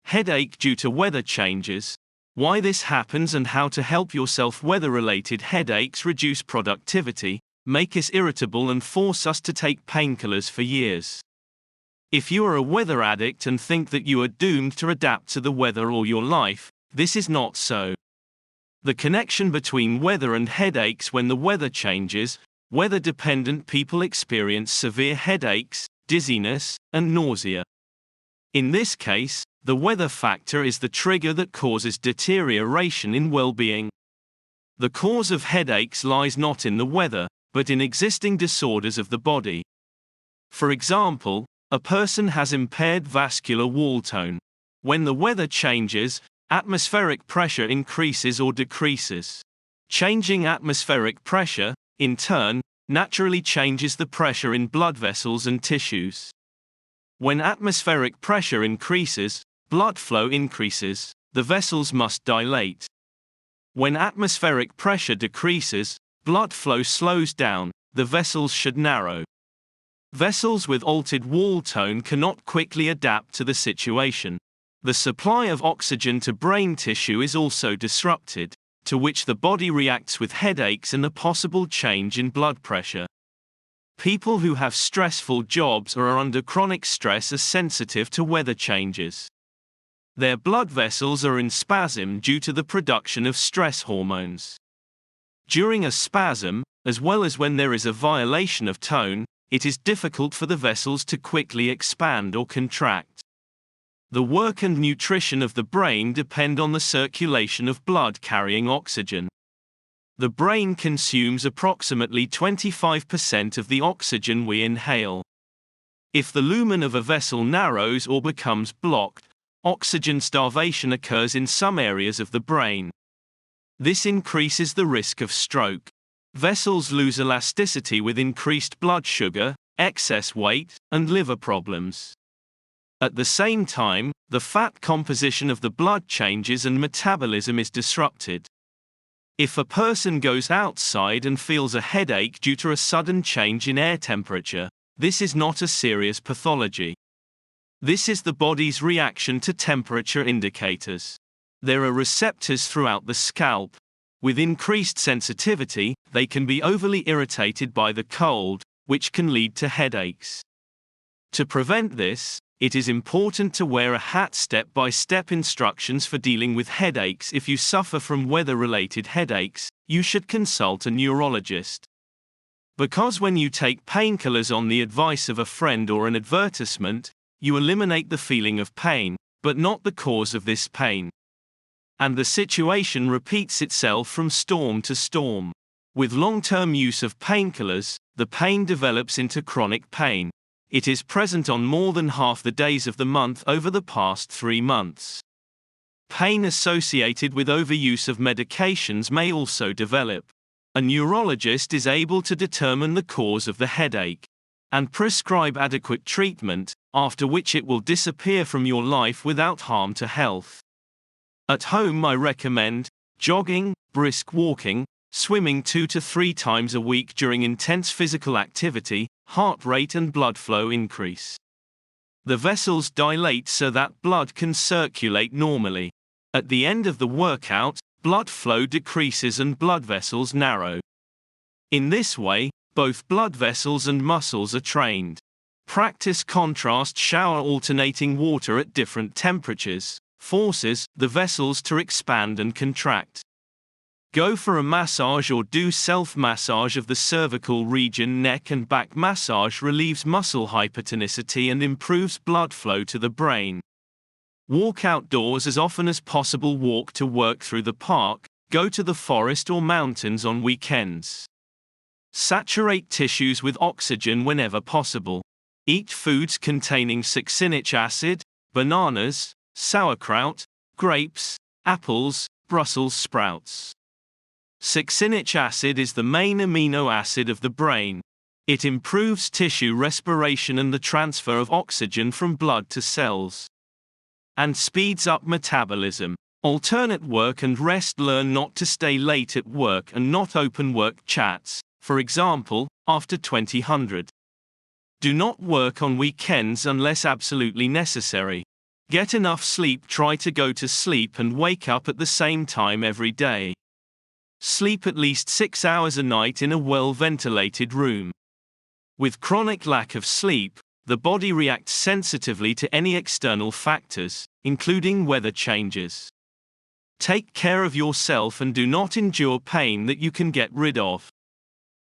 Headache due to weather changes. Why this happens and how to help yourself. Weather-related headaches reduce productivity, make us irritable and force us to take painkillers for years. If you are a weather addict and think that you are doomed to adapt to the weather all your life, this is not so. The connection between weather and headaches. When the weather changes, weather-dependent people experience severe headaches, dizziness, and nausea. In this case, the weather factor is the trigger that causes deterioration in well-being. The cause of headaches lies not in the weather, but in existing disorders of the body. For example, a person has impaired vascular wall tone. When the weather changes, atmospheric pressure increases or decreases. Changing atmospheric pressure, in turn, naturally changes the pressure in blood vessels and tissues. When atmospheric pressure increases, blood flow increases, the vessels must dilate. When atmospheric pressure decreases, blood flow slows down, the vessels should narrow. Vessels with altered wall tone cannot quickly adapt to the situation. The supply of oxygen to brain tissue is also disrupted, to which the body reacts with headaches and a possible change in blood pressure. People who have stressful jobs or are under chronic stress are sensitive to weather changes. Their blood vessels are in spasm due to the production of stress hormones. During a spasm, as well as when there is a violation of tone, it is difficult for the vessels to quickly expand or contract. The work and nutrition of the brain depend on the circulation of blood carrying oxygen. The brain consumes approximately 25% of the oxygen we inhale. If the lumen of a vessel narrows or becomes blocked, oxygen starvation occurs in some areas of the brain. This increases the risk of stroke. Vessels lose elasticity with increased blood sugar, excess weight, and liver problems. At the same time, the fat composition of the blood changes and metabolism is disrupted. If a person goes outside and feels a headache due to a sudden change in air temperature, this is not a serious pathology. This is the body's reaction to temperature indicators. There are receptors throughout the scalp. With increased sensitivity, they can be overly irritated by the cold, which can lead to headaches. To prevent this, it is important to wear a hat. Step-by-step instructions for dealing with headaches. If you suffer from weather-related headaches, you should consult a neurologist. Because when you take painkillers on the advice of a friend or an advertisement, you eliminate the feeling of pain, but not the cause of this pain. And the situation repeats itself from storm to storm. With long-term use of painkillers, the pain develops into chronic pain. It is present on more than half the days of the month over the past 3 months. Pain associated with overuse of medications may also develop. A neurologist is able to determine the cause of the headache and prescribe adequate treatment, after which it will disappear from your life without harm to health. At home, I recommend jogging, brisk walking, swimming 2 to 3 times a week during intense physical activity. Heart rate and blood flow increase. The vessels dilate so that blood can circulate normally. At the end of the workout, blood flow decreases and blood vessels narrow. In this way, both blood vessels and muscles are trained. Practice contrast shower. Alternating water at different temperatures forces the vessels to expand and contract. Go for a massage or do self-massage of the cervical region. Neck and back massage relieves muscle hypertonicity and improves blood flow to the brain. Walk outdoors as often as possible. Walk to work through the park, go to the forest or mountains on weekends. Saturate tissues with oxygen whenever possible. Eat foods containing succinic acid, bananas, sauerkraut, grapes, apples, Brussels sprouts. Succinic acid is the main amino acid of the brain. It improves tissue respiration and the transfer of oxygen from blood to cells, and speeds up metabolism. Alternate work and rest. Learn not to stay late at work and not open work chats, for example, after 2000. Do not work on weekends unless absolutely necessary. Get enough sleep. Try to go to sleep and wake up at the same time every day. Sleep at least 6 hours a night in a well-ventilated room. With chronic lack of sleep, the body reacts sensitively to any external factors, including weather changes. Take care of yourself and do not endure pain that you can get rid of.